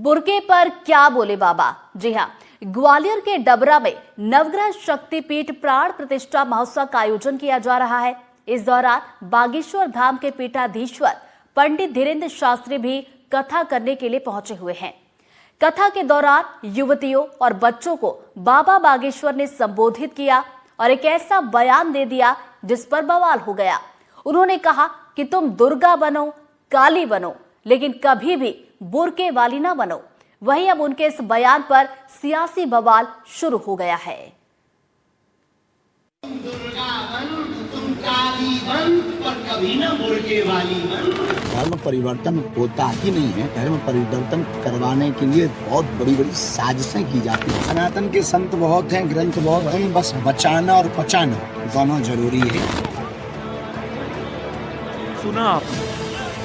बुरके पर क्या बोले बाबा। जी हाँ, ग्वालियर के डबरा में नवग्रह शक्तिपीठ प्राण प्रतिष्ठा महोत्सव का आयोजन किया जा रहा है। इस दौरान बागेश्वर धाम के पीठाधीश्वर पंडित धीरेन्द्र शास्त्री भी कथा करने के लिए पहुंचे हुए हैं। कथा के दौरान युवतियों और बच्चों को बाबा बागेश्वर ने संबोधित किया और एक ऐसा बयान दे दिया जिस पर बवाल हो गया। उन्होंने कहा कि तुम दुर्गा बनो, काली बनो, लेकिन कभी भी बुर्के वाली ना बनो। वहीं अब उनके इस बयान पर सियासी बवाल शुरू हो गया है। तुम दुर्गा बन, तुम काली बन, पर कभी ना बुर्के वाली बन। धर्म परिवर्तन होता ही नहीं है। धर्म परिवर्तन करवाने के लिए बहुत बड़ी बड़ी साजिशें की जाती हैं। सनातन के संत बहुत हैं, ग्रंथ बहुत हैं, बस बचाना और पचाना दोनों जरूरी है। सुना आपने,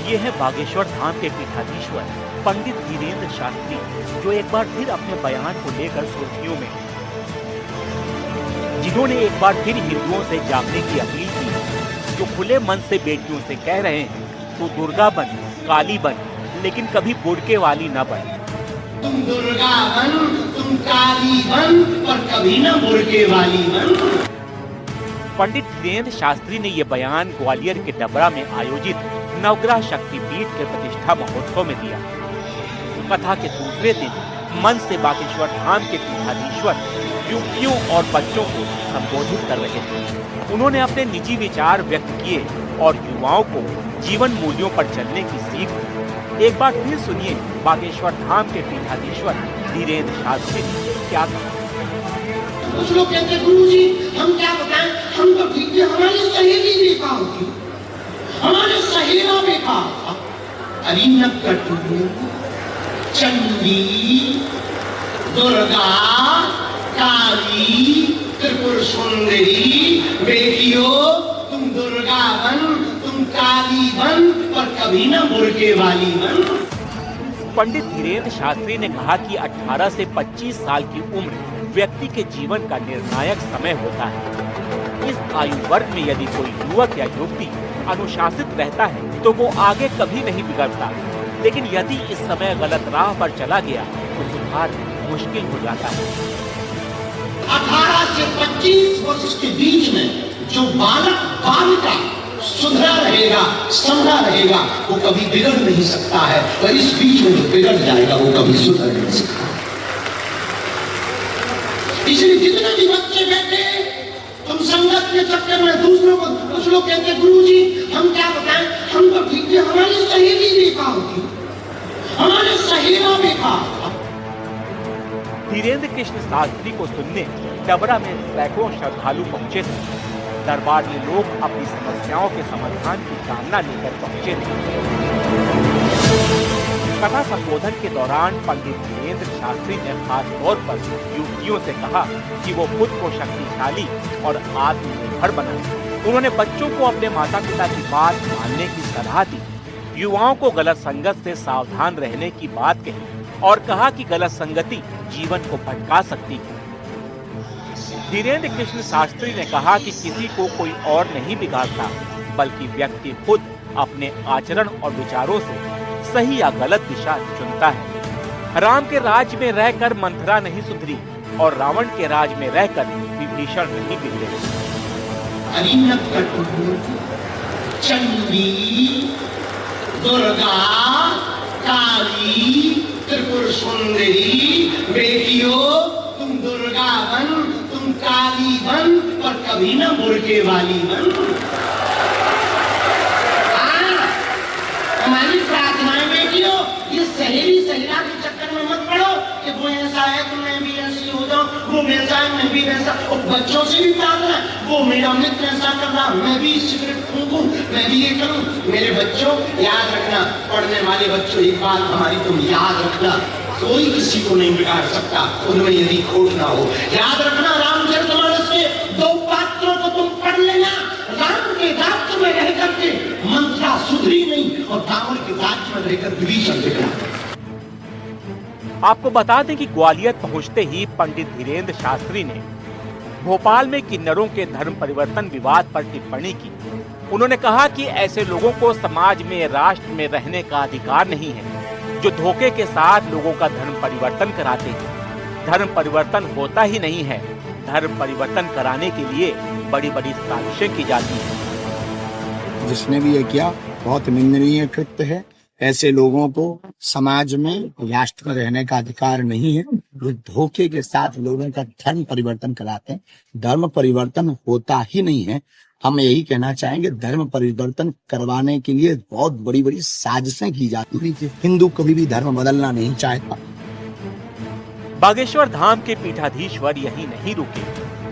ये है बागेश्वर धाम के पीठाधीश्वर पंडित धीरेन्द्र शास्त्री, जो एक बार फिर अपने बयान को लेकर सुर्खियों में, जिन्होंने एक बार फिर हिंदुओं से जागने की अपील की, जो खुले मन से बेटियों से कह रहे हैं तू दुर्गा बन, काली बन, लेकिन कभी बुर्के वाली न बन। तुम दुर्गा बन, तुम काली बन, पर कभी ना बुर्के वाली बन। पंडित धीरेन्द्र शास्त्री ने ये बयान ग्वालियर के डबरा में आयोजित नवग्रह शक्तिपीठ के प्रतिष्ठा महोत्सव में दिया। कथा के दूसरे दिन मंच से बागेश्वर धाम के पीठाधीश्वर युवतियों और बच्चों को संबोधित कर रहे थे। उन्होंने अपने निजी विचार व्यक्त किए और युवाओं को जीवन मूल्यों पर चलने की सीख दी। एक बार फिर सुनिए बागेश्वर धाम के पीठाधीश्वर धीरेन्द्र शास्त्री ने क्या कहा। कुछ लोग कहते हैं गुरुजी हम क्या बताएं, हम तो ठीक है, हमारी सहेली बेकार होती, हमारे सहेला बेकार। अरिन्नत कटु चंडी दुर्गा काली त्रिपुर सुंदरी बेटियों, तुम दुर्गा बन, तुम काली बन, पर कभी ना बुर्के वाली बन। पंडित धीरेन्द्र शास्त्री ने कहा कि 18 से 25 साल की उम्र व्यक्ति के जीवन का निर्णायक समय होता है। इस आयु वर्ग में यदि कोई युवक या युवती अनुशासित रहता है तो वो आगे कभी नहीं बिगड़ता, लेकिन यदि इस समय गलत राह पर चला गया तो सुधार मुश्किल हो जाता है। 18 से 25 वर्ष के बीच में जो बालक बालिका सुधरा रहेगा, समझा रहेगा, वो कभी बिगड़ नहीं सकता है, और इस बीच में जो बिगड़ जाएगा वो कभी सुधर नहीं सकता। इसलिए जितने भी बच्चे बैठे तुम संगत के चक्कर में दूसरों को, कुछ लोग कहते हैं गुरुजी हम क्या बताएं, हम तो ठीक है, हमारी सहेली बेकार होती, हमारे सहेला बेकार। धीरेन्द्र कृष्ण शास्त्री को सुनने डबरा में सैकड़ों श्रद्धालु पहुंचे थे। दरबार में लोग अपनी समस्याओं के समाधान की कामना लेकर पहुंचे थे। कथा संबोधन के दौरान पंडित धीरेन्द्र शास्त्री ने खास तौर पर युवतियों से कहा कि वो खुद को शक्तिशाली और आत्मनिर्भर बनाएं। उन्होंने बच्चों को अपने माता पिता की बात मानने की सलाह दी, युवाओं को गलत संगत से सावधान रहने की बात कही और कहा कि गलत संगति जीवन को भटका सकती है। धीरेन्द्र कृष्ण शास्त्री ने कहा कि किसी को कोई और नहीं बिगाड़ता, बल्कि व्यक्ति खुद अपने आचरण और विचारों से सही या गलत दिशा चुनता है। राम के राज में रहकर मंथरा नहीं सुधरी और रावण के राज में रहकर विभीषण नहीं बिगड़े। अरिन्नत कटु चंडी दुर्गा काली त्रिपुर सुंदरी बेटियों, तुम दुर्गा बन, तुम काली बन, पर कभी ना बुर्के वाली बन। हमारी प्रार्थनाएं बेटियों, ये सहेली सहेला के चक्कर में मत पड़ो कि वो ऐसा है तो मैं भी ऐसी हो जाऊं, वो वैसा है मैं भी वैसा। और बच्चों से भी प्रार्थना, वो मेरा मित्र ऐसा कर रहा, मैं भी सिगरेट फूंकूं, मैं भी ये करूं। मेरे बच्चों याद रखना, पढ़ने वाले बच्चों, एक बात हमारी तुम याद रखना, कोई किसी को नहीं बिगाड़ सकता उनमें यदि खोट ना हो। याद रखना, रामचरितमानस के 2 पात्रों को तुम पढ़ लेना। राम के राज्य में रह करके मंथरा सुधरी नहीं और रावण के राज्य में रहकर विभीषण बिगड़ा। आपको बता दें कि ग्वालियर पहुंचते ही पंडित धीरेन्द्र शास्त्री ने भोपाल में किन्नरों के धर्म परिवर्तन विवाद पर टिप्पणी की। उन्होंने कहा कि ऐसे लोगों को समाज में, राष्ट्र में रहने का अधिकार नहीं है जो धोखे के साथ लोगों का धर्म परिवर्तन कराते हैं। धर्म परिवर्तन होता ही नहीं है, धर्म परिवर्तन कराने के लिए बड़ी बड़ी साजिशें की जाती हैं। जिसने भी ये किया बहुत निंदनीय कृत्य है। ऐसे लोगों को समाज में, राष्ट्र में रहने का अधिकार नहीं है। जो धोखे के साथ लोगों का धर्म परिवर्तन कराते हैं। धर्म परिवर्तन होता ही नहीं है। हम यही कहना चाहेंगे, धर्म परिवर्तन करवाने के लिए बहुत बड़ी बड़ी साजिशें की जाती है। हिंदू कभी भी धर्म बदलना नहीं चाहता। बागेश्वर धाम के पीठाधीश्वर यहीं नहीं रुके।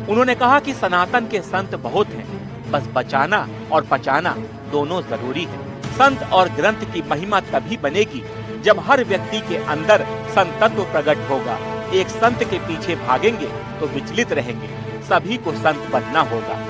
उन्होंने कहा कि सनातन के संत बहुत हैं, बस बचाना और पचाना दोनों जरूरी है। संत और ग्रंथ की महिमा तभी बनेगी जब हर व्यक्ति के अंदर संत तत्व प्रकट होगा। एक संत के पीछे भागेंगे तो विचलित रहेंगे। सभी को संत बनना होगा।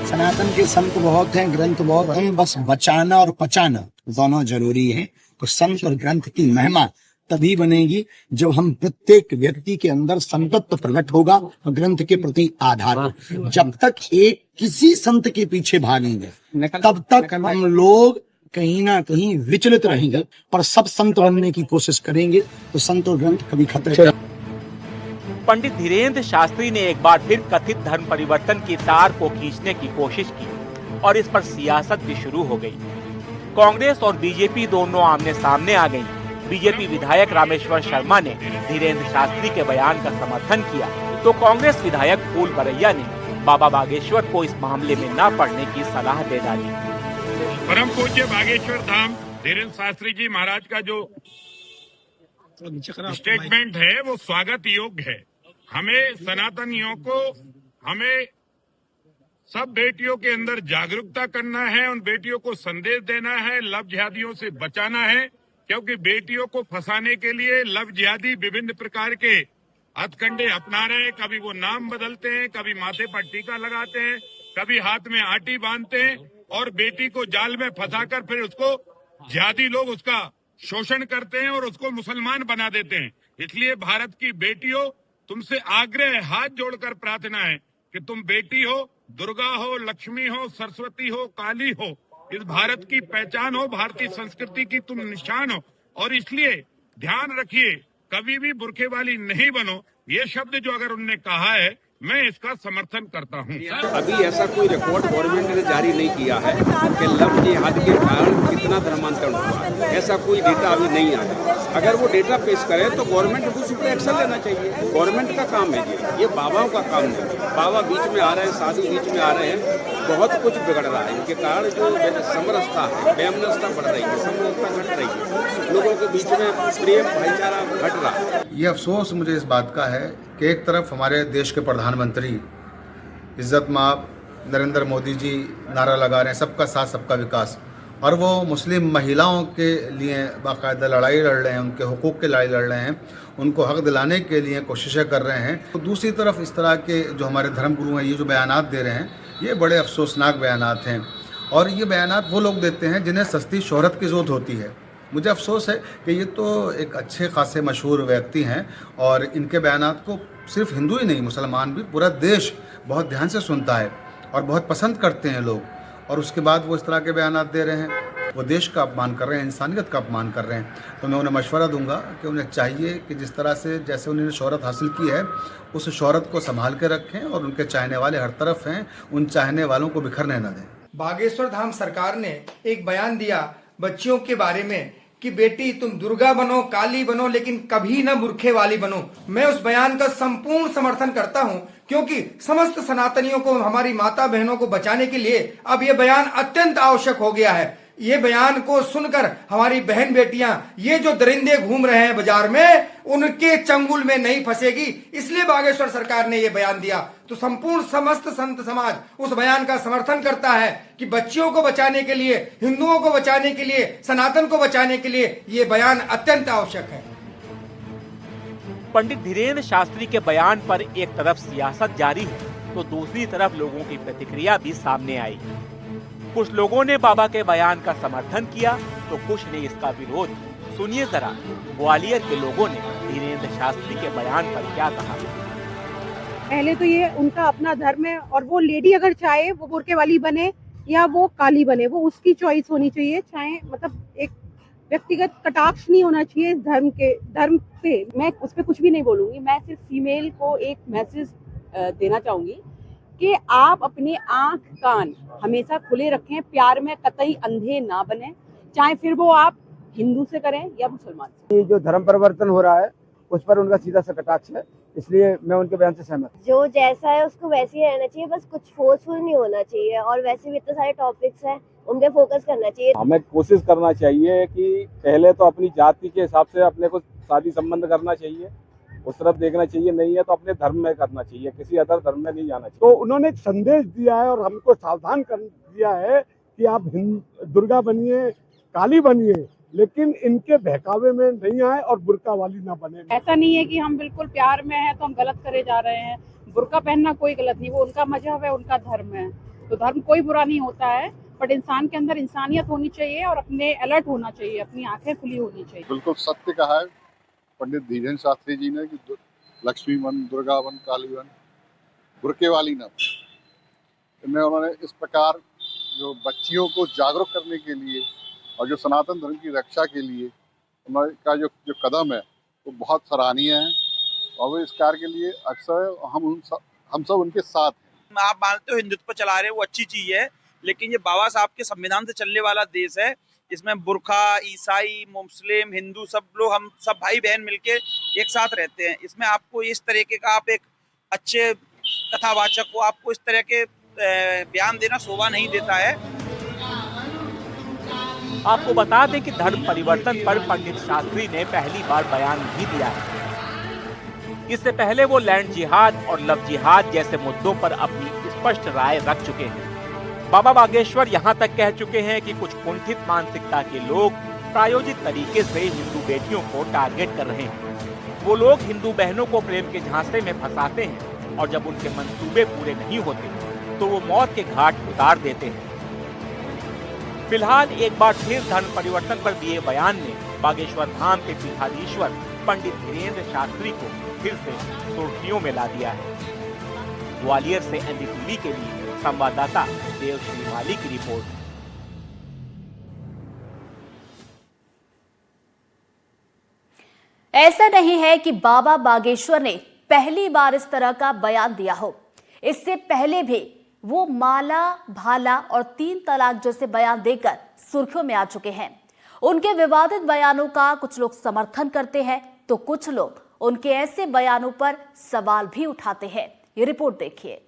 सनातन के संत बहुत हैं, ग्रंथ बहुत हैं, बस बचाना और पचाना दोनों जरूरी है। तो संत और ग्रंथ की महिमा तभी बनेगी जब हम प्रत्येक व्यक्ति के अंदर संतत्व प्रकट होगा और ग्रंथ के प्रति आधार। जब तक एक किसी संत के पीछे भागेंगे तब तक हम लोग कहीं ना कहीं विचलित रहेंगे। पर सब संत बनने की कोशिश करेंगे तो संत और ग्रंथ कभी खतरे। पंडित धीरेन्द्र शास्त्री ने एक बार फिर कथित धर्म परिवर्तन की तार को खींचने की कोशिश की और इस पर सियासत भी शुरू हो गई। कांग्रेस और बीजेपी दोनों आमने सामने आ गईं। बीजेपी विधायक रामेश्वर शर्मा ने धीरेन्द्र शास्त्री के बयान का समर्थन किया तो कांग्रेस विधायक फूल बरैया ने बाबा बागेश्वर को इस मामले में न पड़ने की सलाह दे डाली। परम पूज्य बागेश्वर धाम धीरेन्द्र शास्त्री जी महाराज का जो स्टेटमेंट है वो स्वागत योग्य है। हमें सनातनियों को, हमें सब बेटियों के अंदर जागरूकता करना है, उन बेटियों को संदेश देना है, लव जिहादियों से बचाना है। क्योंकि बेटियों को फंसाने के लिए लव जिहादी विभिन्न प्रकार के हथकंडे अपना रहे हैं। कभी वो नाम बदलते हैं, कभी माथे पर टीका लगाते हैं, कभी हाथ में आटी बांधते हैं और बेटी को जाल में फंसाकर फिर उसको जिहादी लोग उसका शोषण करते हैं और उसको मुसलमान बना देते हैं। इसलिए भारत की बेटियों, तुमसे आग्रह, हाथ जोड़कर प्रार्थना है कि तुम बेटी हो, दुर्गा हो, लक्ष्मी हो, सरस्वती हो, काली हो, इस भारत की पहचान हो, भारतीय संस्कृति की तुम निशान हो। और इसलिए ध्यान रखिए, कभी भी बुरखे वाली नहीं बनो। ये शब्द जो अगर उनने कहा है, मैं इसका समर्थन करता हूँ। अभी ऐसा कोई रिकॉर्ड गवर्नमेंट ने जारी नहीं किया है कि लव जिहाद के कारण कितना धर्मांतरण हुआ, ऐसा कोई डेटा अभी नहीं आया। अगर वो डेटा पेश करे तो गवर्नमेंट को उस पर एक्शन लेना चाहिए। गवर्नमेंट का काम है ये बाबाओं का काम नहीं। बाबा बीच में आ रहे हैं, साधु बीच में आ रहे हैं, बहुत कुछ बिगड़ रहा है। इनके कारण जो समरसता है, वैमनस्यता बढ़ रही है, समरसता घट रही है, लोगों के बीच में प्रेम भाईचारा घट रहा है। ये अफसोस मुझे इस बात का है कि एक तरफ हमारे देश के प्रधानमंत्री इज्जत माब नरेंद्र मोदी जी नारा लगा रहे हैं सबका साथ सबका विकास, और वो मुस्लिम महिलाओं के लिए बाकायदा लड़ाई लड़ रहे हैं, उनके हुकूक की लड़ाई लड़ रहे हैं, उनको हक दिलाने के लिए कोशिशें कर रहे हैं। तो दूसरी तरफ इस तरह के जो हमारे धर्मगुरु हैं, ये जो बयानात दे रहे हैं, ये बड़े अफसोसनाक बयानात हैं। और ये बयानात वो लोग देते हैं जिन्हें सस्ती शोहरत की ज़रूरत होती है। मुझे अफसोस है कि ये तो एक अच्छे खासे मशहूर व्यक्ति हैं और इनके बयानात को सिर्फ हिंदू ही नहीं, मुसलमान भी, पूरा देश बहुत ध्यान से सुनता है और बहुत पसंद करते हैं लोग। और उसके बाद वो इस तरह के बयानात दे रहे हैं, वो देश का अपमान कर रहे हैं, इंसानियत का अपमान कर रहे हैं। तो मैं उन्हें मशवरा दूंगा कि उन्हें चाहिए कि जिस तरह से जैसे उन्होंने शोहरत हासिल की है, उस शोहरत को संभाल के रखें और उनके चाहने वाले हर तरफ हैं, उन चाहने वालों को बिखरने न दें। बागेश्वर धाम सरकार ने एक बयान दिया बच्चियों के बारे में कि बेटी तुम दुर्गा बनो, काली बनो, लेकिन कभी न मूर्खे वाली बनो। मैं उस बयान का संपूर्ण समर्थन करता हूं, क्योंकि समस्त सनातनियों को, हमारी माता बहनों को बचाने के लिए अब यह बयान अत्यंत आवश्यक हो गया है। ये बयान को सुनकर हमारी बहन बेटियां, ये जो दरिंदे घूम रहे हैं बाजार में, उनके चंगुल में नहीं फंसेगी। इसलिए बागेश्वर सरकार ने ये बयान दिया। तो संपूर्ण समस्त संत समाज उस बयान का समर्थन करता है कि बच्चियों को बचाने के लिए, हिंदुओं को बचाने के लिए, सनातन को बचाने के लिए ये बयान अत्यंत आवश्यक है। पंडित धीरेन्द्र शास्त्री के बयान पर एक तरफ सियासत जारी है तो दूसरी तरफ लोगों की प्रतिक्रिया भी सामने आई। कुछ लोगों ने बाबा के बयान का समर्थन किया तो कुछ ने इसका विरोध। सुनिए जरा ग्वालियर के लोगों ने धीरेन्द्र शास्त्री के बयान पर क्या कहा। पहले तो ये उनका अपना धर्म है और वो लेडी अगर चाहे वो बुर्के वाली बने या वो काली बने, वो उसकी चॉइस होनी चाहिए। चाहे मतलब एक व्यक्तिगत कटाक्ष नहीं होना चाहिए इस धर्म पे। मैं उस पर कुछ भी नहीं बोलूंगी। मैं सिर्फ फीमेल को एक मैसेज देना चाहूंगी कि आप अपने आंख कान हमेशा खुले रखें, प्यार में कतई अंधे ना बने, चाहे फिर वो आप हिंदू से करें या मुसलमान से। ये जो धर्म परिवर्तन हो रहा है उस पर उनका सीधा सा कटाक्ष है, इसलिए मैं उनके बयान से सहमत हूं। जो जैसा है उसको वैसे ही रहना चाहिए, बस कुछ फोर्सफुल नहीं होना चाहिए। और वैसे भी इतने सारे टॉपिक्स हैं, उन पे फोकस करना चाहिए। हमें कोशिश करना चाहिए कि पहले तो अपनी जाति के हिसाब से अपने को शादी संबंध करना चाहिए, उस तरफ देखना चाहिए, नहीं है तो अपने धर्म में करना चाहिए, किसी अदर धर्म में नहीं जाना चाहिए। तो उन्होंने एक संदेश दिया है और हमको सावधान कर दिया है कि आप दुर्गा बनिए, काली बनिए, लेकिन इनके बहकावे में नहीं आए और बुर्का वाली ना बने। ऐसा नहीं है कि हम बिल्कुल प्यार में हैं तो हम गलत करे जा रहे हैं। बुर्का पहनना कोई गलत नहीं, वो उनका मजहब है, उनका धर्म है। तो धर्म कोई बुरा नहीं होता है, बट इंसान के अंदर इंसानियत होनी चाहिए और अपने अलर्ट होना चाहिए, अपनी आंखें खुली होनी चाहिए। बिल्कुल सत्य कहा है पंडित धीरेन्द्र शास्त्री जी ने कि लक्ष्मी बन, दुर्गा बन, काली बन, बुर्के वाली न बन। इनमें उन्होंने इस प्रकार जो बच्चियों को जागरूक करने के लिए और जो सनातन धर्म की रक्षा के लिए उनका जो कदम है वो बहुत सराहनीय है और वो इस कार्य के लिए अक्सर हम सब उनके साथ हैं। आप मानते हो हिंदुत्व पर चला रहे हैं, वो अच्छी चीज है, लेकिन ये बाबा साहब के संविधान से चलने वाला देश है। इसमें बुर्खा, ईसाई, मुस्लिम, हिंदू सब लोग, हम सब भाई बहन मिलके एक साथ रहते हैं। इसमें आपको इस तरीके का, आप एक अच्छे कथावाचक को आपको इस तरह के बयान देना शोभा नहीं देता है। आपको बता दें कि धर्म परिवर्तन पर पंडित शास्त्री ने पहली बार बयान भी दिया है। इससे पहले वो लैंड जिहाद और लव जिहाद जैसे मुद्दों पर अपनी स्पष्ट राय रख चुके हैं। बाबा बागेश्वर यहाँ तक कह चुके हैं कि कुछ कुंठित मानसिकता के लोग प्रायोजित तरीके से हिंदू बेटियों को टारगेट कर रहे हैं। वो लोग हिंदू बहनों को प्रेम के झांसे में फंसाते हैं और जब उनके मंसूबे पूरे नहीं होते तो वो मौत के घाट उतार देते हैं। फिलहाल एक बार फिर धर्म परिवर्तन पर दिए बयान ने बागेश्वर धाम के पीठाधीश्वर पंडित धीरेन्द्र शास्त्री को फिर से सुर्खियों में ला दिया है। ग्वालियर से एनडीटीवी के लिए संवाददाता देवश्री माली की रिपोर्ट। ऐसा नहीं है कि बाबा बागेश्वर ने पहली बार इस तरह का बयान दिया हो। इससे पहले भी वो माला, भाला और 3 तलाक जैसे बयान देकर सुर्खियों में आ चुके हैं। उनके विवादित बयानों का कुछ लोग समर्थन करते हैं तो कुछ लोग उनके ऐसे बयानों पर सवाल भी उठाते हैं। ये रिपोर्ट देखिए।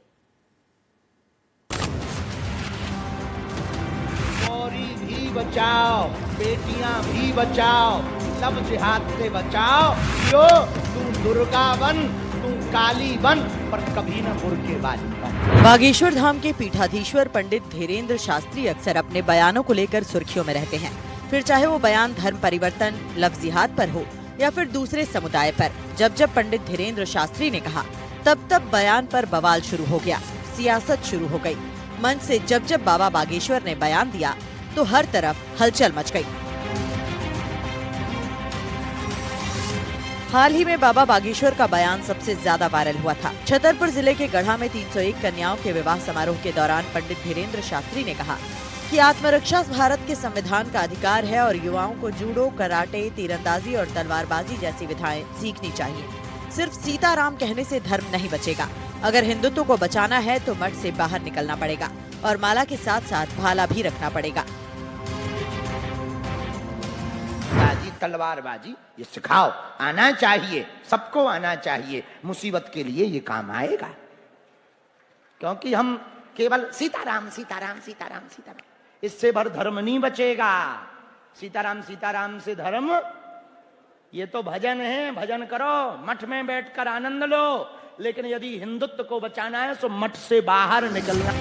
गौरी भी बचाओ, बेटियां भी बचाओ, सब जिहाद से बचाओ। यो तू दुर्गा बन, तू काली बन, पर कभी न बुर्के वाली बन। बागेश्वर धाम के पीठाधीश्वर पंडित धीरेन्द्र शास्त्री अक्सर अपने बयानों को लेकर सुर्खियों में रहते हैं। फिर चाहे वो बयान धर्म परिवर्तन, लव जिहाद पर हो या फिर दूसरे समुदाय पर। जब जब पंडित धीरेन्द्र शास्त्री ने कहा तब तब बयान पर बवाल शुरू हो गया, सियासत शुरू हो गई। मंच से जब जब बाबा बागेश्वर ने बयान दिया तो हर तरफ हलचल मच गई। हाल ही में बाबा बागेश्वर का बयान सबसे ज्यादा वायरल हुआ था। छतरपुर जिले के गढ़ा में 301 कन्याओं के विवाह समारोह के दौरान पंडित धीरेन्द्र शास्त्री ने कहा कि आत्मरक्षा भारत के संविधान का अधिकार है और युवाओं को जूडो, कराटे, तीरंदाजी और तलवारबाजी जैसी विधाएं सीखनी चाहिए। सिर्फ सीताराम कहने से धर्म नहीं बचेगा। अगर हिंदुत्व को बचाना है तो मठ से बाहर निकलना पड़ेगा और माला के साथ साथ भाला भी रखना पड़ेगा। तलवारबाजी ये सिखाओ, आना चाहिए, सबको आना चाहिए। मुसीबत के लिए ये काम आएगा, क्योंकि हम केवल सीताराम सीताराम सीताराम सीताराम, इससे भर धर्म नहीं बचेगा। सीताराम सीताराम से धर्म, ये तो भजन है, भजन करो, मठ में बैठकर आनंद लो, लेकिन यदि हिंदुत्व को बचाना है तो मठ से बाहर निकलना।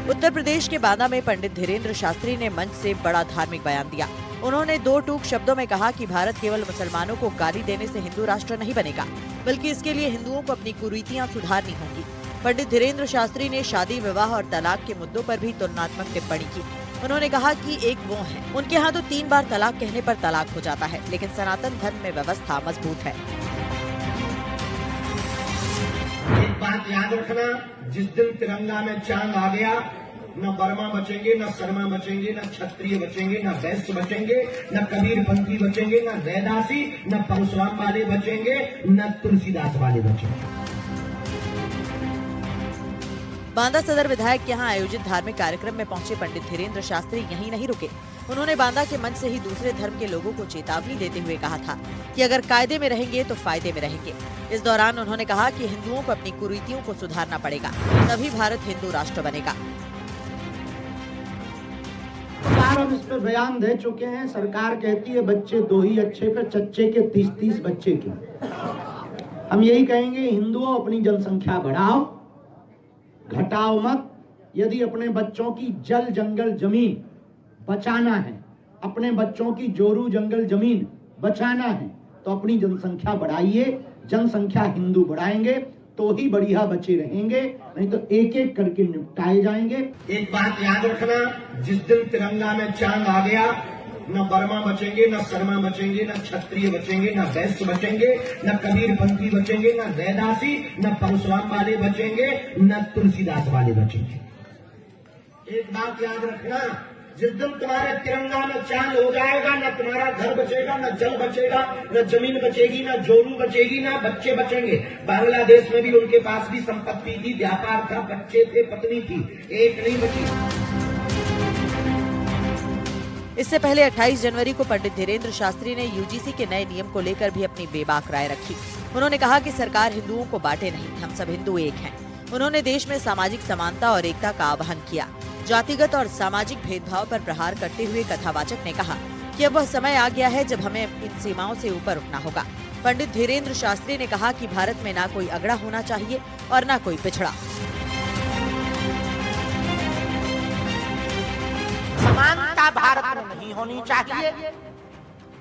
उत्तर प्रदेश के बांदा में पंडित धीरेन्द्र शास्त्री ने मंच से बड़ा धार्मिक बयान दिया। उन्होंने 2 टूक शब्दों में कहा कि भारत केवल मुसलमानों को गाली देने से हिंदू राष्ट्र नहीं बनेगा, बल्कि इसके लिए हिंदुओं को अपनी कुरीतियां सुधारनी होंगी। पंडित धीरेन्द्र शास्त्री ने शादी, विवाह और तलाक के मुद्दों पर भी तुलनात्मक टिप्पणी की। उन्होंने कहा कि एक वो है, उनके यहाँ तो 3 बार तलाक कहने पर तलाक हो जाता है, लेकिन सनातन धर्म में व्यवस्था मजबूत है। एक बात याद रखना, जिस दिन तिरंगा में चांद आ गया न वर्मा बचेंगे, न शर्मा बचेंगे, न क्षत्रिय बचेंगे, न वैश्य बचेंगे, न कबीरपंथी बचेंगे, न रैदासी, न परशुराम वाले बचेंगे, न तुलसीदास वाले बचेंगे। बांदा सदर विधायक के यहाँ आयोजित धार्मिक कार्यक्रम में पहुंचे पंडित धीरेन्द्र शास्त्री यहीं नहीं रुके। उन्होंने बांदा के मंच से ही दूसरे धर्म के लोगों को चेतावनी देते हुए कहा था कि अगर कायदे में रहेंगे तो फायदे में रहेंगे। इस दौरान उन्होंने कहा कि हिंदुओं को अपनी कुरीतियों को सुधारना पड़ेगा, तभी भारत हिंदू राष्ट्र बनेगा। सरकार हम इस पर बयान दे चुके हैं। सरकार कहती है बच्चे दो ही अच्छे पे, चच्चे के 30-30 बच्चे के। हम यही कहेंगे, हिंदुओं अपनी जनसंख्या बढ़ाओ, घटाओ मत। यदि अपने बच्चों की जल जंगल जमीन बचाना है, अपने बच्चों की जोरू जंगल जमीन बचाना है, तो अपनी जनसंख्या बढ़ाइए। जनसंख्या हिंदू बढ़ाएंगे तो ही बढ़िया बचे रहेंगे, नहीं तो एक एक करके निपटाए जाएंगे। एक बात याद रखना, जिस दिन तिरंगा में चांद आ गया, न वर्मा बचेंगे, न शर्मा बचेंगे, न क्षत्रिय बचेंगे, न वैश्य बचेंगे, न कबीरपंथी बचेंगे, न रैदासी, न परशुराम वाले बचेंगे, न तुलसीदास वाले बचेंगे। एक बात याद रखना, जिस दिन तुम्हारे तिरंगा में चांद हो जाएगा, न तुम्हारा घर बचेगा, न जल बचेगा, न जमीन बचेगी, न जोरू बचेगी, न बच्चे बचेंगे। बांग्लादेश में भी उनके पास भी संपत्ति थी, व्यापार था, बच्चे थे, पत्नी थी, एक नहीं बची। इससे पहले 28 जनवरी को पंडित धीरेन्द्र शास्त्री ने यूजीसी के नए नियम को लेकर भी अपनी बेबाक राय रखी। उन्होंने कहा कि सरकार हिंदुओं को बांटे नहीं, हम सब हिंदू एक हैं। उन्होंने देश में सामाजिक समानता और एकता का आह्वान किया। जातिगत और सामाजिक भेदभाव पर प्रहार करते हुए कथावाचक ने कहा कि अब वह समय आ गया है जब हमें इन सीमाओं से ऊपर उठना होगा। पंडित धीरेन्द्र शास्त्री ने कहा कि भारत में ना कोई अगड़ा होना चाहिए और ना कोई पिछड़ा। समानता भारत में नहीं होनी चाहिए,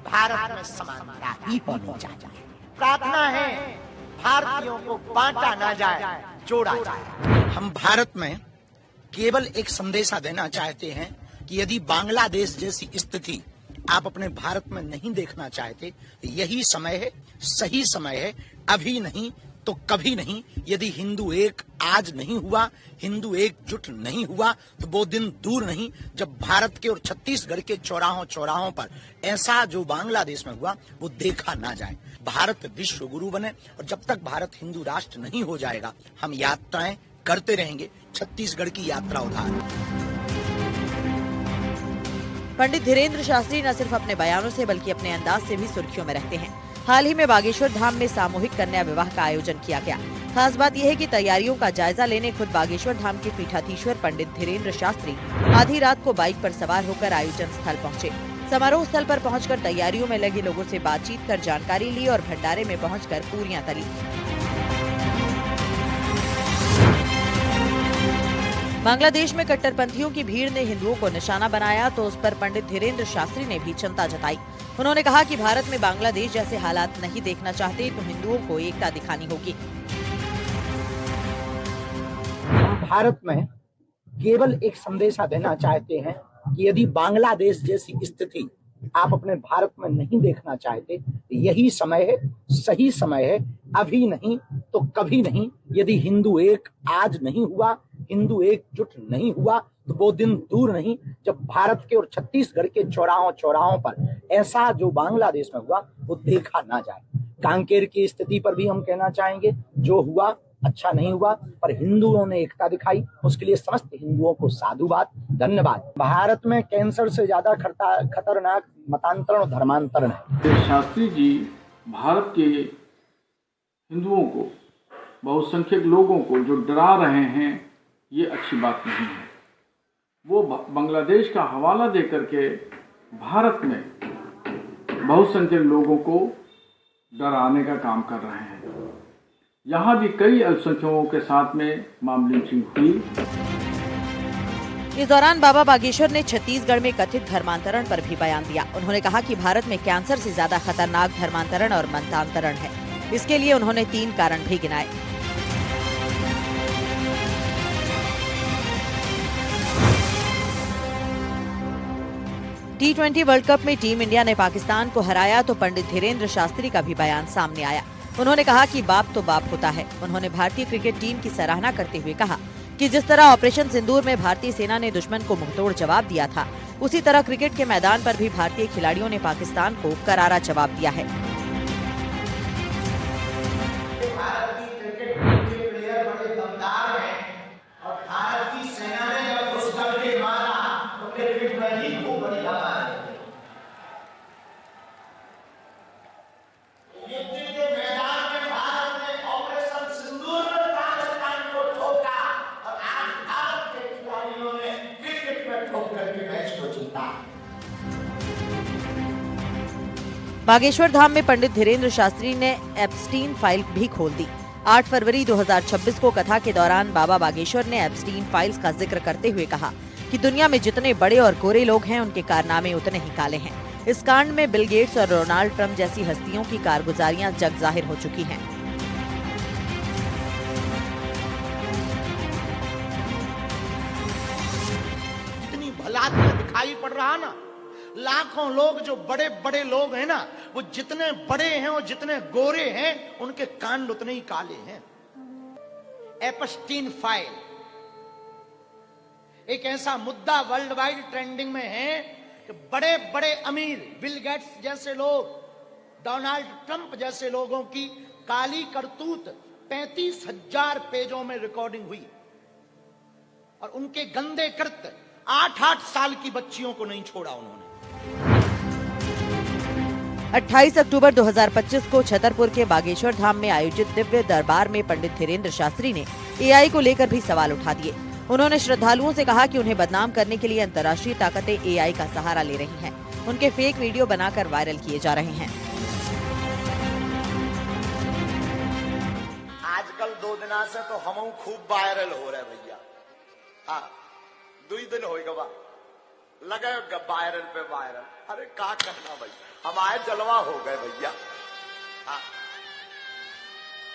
भारत में समानता ही होनी चाहिए। प्रार्थना है भारतीयों को बांटा ना जाए, जोड़ा जाए। हम भारत में केवल एक संदेशा देना चाहते हैं कि यदि बांग्लादेश जैसी स्थिति आप अपने भारत में नहीं देखना चाहते, यही समय है, सही समय है, अभी नहीं तो कभी नहीं। यदि हिंदू एक आज नहीं हुआ, हिंदू एकजुट नहीं हुआ, तो वो दिन दूर नहीं जब भारत के और छत्तीसगढ़ के चौराहों पर ऐसा जो बांग्लादेश में हुआ वो देखा ना जाए। भारत विश्व गुरु बने, और जब तक भारत हिंदू राष्ट्र नहीं हो जाएगा, हम यात्राएं करते रहेंगे। छत्तीसगढ़ की यात्रा उधार। पंडित धीरेन्द्र शास्त्री न सिर्फ अपने बयानों से बल्कि अपने अंदाज से भी सुर्खियों में रहते हैं। हाल ही में बागेश्वर धाम में सामूहिक कन्या विवाह का आयोजन किया गया। खास बात यह है कि तैयारियों का जायजा लेने खुद बागेश्वर धाम के पीठाधीश्वर पंडित धीरेन्द्र शास्त्री आधी रात को बाइक पर सवार होकर आयोजन स्थल पहुंचे। समारोह स्थल पर पहुंचकर तैयारियों में लगे लोगों से बातचीत कर जानकारी ली और भंडारे में पहुंचकर पूरियां तली। बांग्लादेश में कट्टरपंथियों की भीड़ ने हिंदुओं को निशाना बनाया तो उस पर पंडित धीरेन्द्र शास्त्री ने भी चिंता जताई। उन्होंने कहा कि भारत में बांग्लादेश जैसे हालात नहीं देखना चाहते तो हिंदुओं को एकता दिखानी होगी। भारत में केवल एक संदेशा देना चाहते हैं कि यदि बांग्लादेश जैसी स्थिति आप अपने भारत में नहीं देखना चाहते, यही समय है, सही समय है, अभी नहीं तो कभी नहीं। यदि हिंदू एक आज नहीं हुआ, हिंदू एकजुट नहीं हुआ, तो वो दिन दूर नहीं जब भारत के और छत्तीसगढ़ के चौराहों पर ऐसा जो बांग्लादेश में हुआ वो देखा ना जाए। कांकेर की स्थिति पर भी हम कहना चाहेंगे, जो हुआ अच्छा नहीं हुआ, पर हिंदुओं ने एकता दिखाई, उसके लिए समस्त हिंदुओं को साधुवाद, धन्यवाद। भारत में कैंसर से ज्यादा खतरनाक मतांतरण और धर्मांतरण है। शास्त्री जी भारत के हिंदुओं को, बहुसंख्यक लोगों को जो डरा रहे हैं, ये अच्छी बात नहीं है। वो बांग्लादेश का हवाला देकर के भारत में बहुसंख्यक लोगों को डराने का काम कर रहे हैं। यहाँ भी कई अल्पसंख्यकों के साथ में मामूली लिंचिंग हुई। इस दौरान बाबा बागेश्वर ने छत्तीसगढ़ में कथित धर्मांतरण पर भी बयान दिया। उन्होंने कहा कि भारत में कैंसर से ज्यादा खतरनाक धर्मांतरण और मतांतरण है। इसके लिए उन्होंने 3 कारण भी गिनाए। T20 वर्ल्ड कप में टीम इंडिया ने पाकिस्तान को हराया तो पंडित धीरेन्द्र शास्त्री का भी बयान सामने आया। उन्होंने कहा कि बाप तो बाप होता है। उन्होंने भारतीय क्रिकेट टीम की सराहना करते हुए कहा कि जिस तरह ऑपरेशन सिंदूर में भारतीय सेना ने दुश्मन को मुंहतोड़ जवाब दिया था, उसी तरह क्रिकेट के मैदान पर भी भारतीय खिलाड़ियों ने पाकिस्तान को करारा जवाब दिया है। भारत की क्रिकेट टीम के प्लेयर बड़े दमदार हैं और भारत की सेना ने जब घुस करके मारा तो क्रिकेट में भी खूब बढ़िया मारे। युद्ध के मैदान में भारत ने ऑपरेशन सिंदूर में पाकिस्तान को ठोका और आज भारत के खिलाड़ियों ने क्रिकेट में ठोक करके मैच को जीता। बागेश्वर धाम में पंडित धीरेन्द्र शास्त्री ने एप्स्टीन फाइल भी खोल दी। 8 फरवरी 2026 को कथा के दौरान बाबा बागेश्वर ने एप्स्टीन फाइल्स का जिक्र करते हुए कहा कि दुनिया में जितने बड़े और गोरे लोग हैं, उनके कारनामे उतने ही काले हैं। इस कांड में बिल गेट्स और डोनाल्ड ट्रंप जैसी हस्तियों की कारगुजारियां जग जाहिर हो चुकी हैं। इतनी भलादमी दिखाई पड़ रहा ना, लाखों लोग जो बड़े बड़े लोग हैं ना, वो जितने बड़े हैं और जितने गोरे हैं, उनके कांड उतने ही काले हैं। एप्स्टीन फाइल एक ऐसा मुद्दा वर्ल्ड वाइड ट्रेंडिंग में है कि बड़े बड़े अमीर बिल गेट्स जैसे लोग, डोनाल्ड ट्रंप जैसे लोगों की काली करतूत 35,000 पेजों में रिकॉर्डिंग हुई और उनके गंदे कृत्य 8-8 साल की बच्चियों को नहीं छोड़ा उन्होंने। 28 अक्टूबर 2025 को छतरपुर के बागेश्वर धाम में आयोजित दिव्य दरबार में पंडित धीरेन्द्र शास्त्री ने एआई को लेकर भी सवाल उठा दिए। उन्होंने श्रद्धालुओं से कहा कि उन्हें बदनाम करने के लिए अंतर्राष्ट्रीय ताकतें एआई का सहारा ले रही हैं। उनके फेक वीडियो बनाकर वायरल किए जा रहे हैं। आजकल 2 दिना से तो हम खूब वायरल हो रहे भैया। हाँ, 2 दिन हो गवा लगे वायरल पे वायरल। अरे का कहना भाई, हमारे जलवा हो गए भैया। हाँ,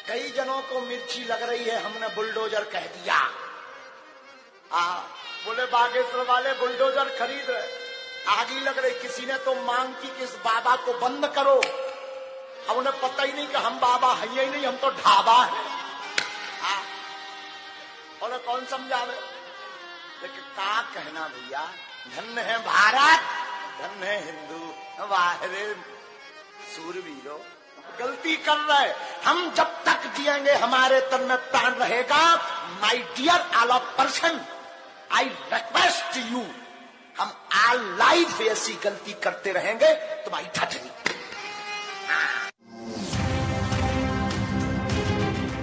कई जनों को मिर्ची लग रही है, हमने बुलडोजर कह दिया। हाँ, बोले बागेश्वर वाले बुलडोजर खरीद रहे, आगी लग रही। किसी ने तो मांग की कि इस बाबा को बंद करो। अब उन्हें पता ही नहीं कि हम बाबा है ही नहीं, हम तो ढाबा है। हाँ, बोले कौन समझावे। लेकिन का कहना भैया, धन्य है भारत, धन्य है हिंदू। वाहरे सूरवीरों, गलती कर रहे। हम जब तक जिएंगे हमारे तन में प्राण रहेगा। My dear all of person, I request you, हम ऑल लाइफ ऐसी गलती करते रहेंगे तुम्हारी ठठरी।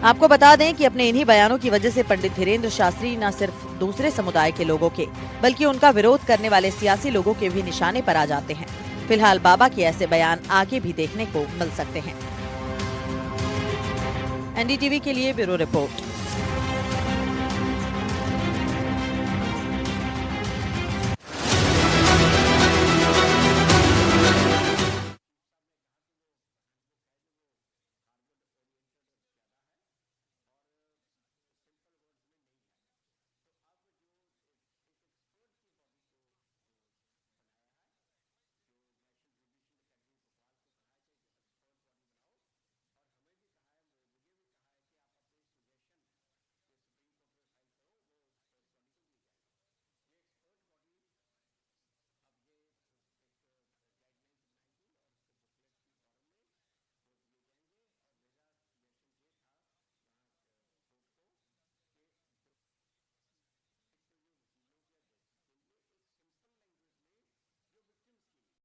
आपको बता दें कि अपने इन्हीं बयानों की वजह से पंडित धीरेन्द्र शास्त्री न सिर्फ दूसरे समुदाय के लोगों के, बल्कि उनका विरोध करने वाले सियासी लोगों के भी निशाने पर आ जाते हैं। फिलहाल बाबा के ऐसे बयान आगे भी देखने को मिल सकते हैं। एनडीटीवी के लिए ब्यूरो रिपोर्ट।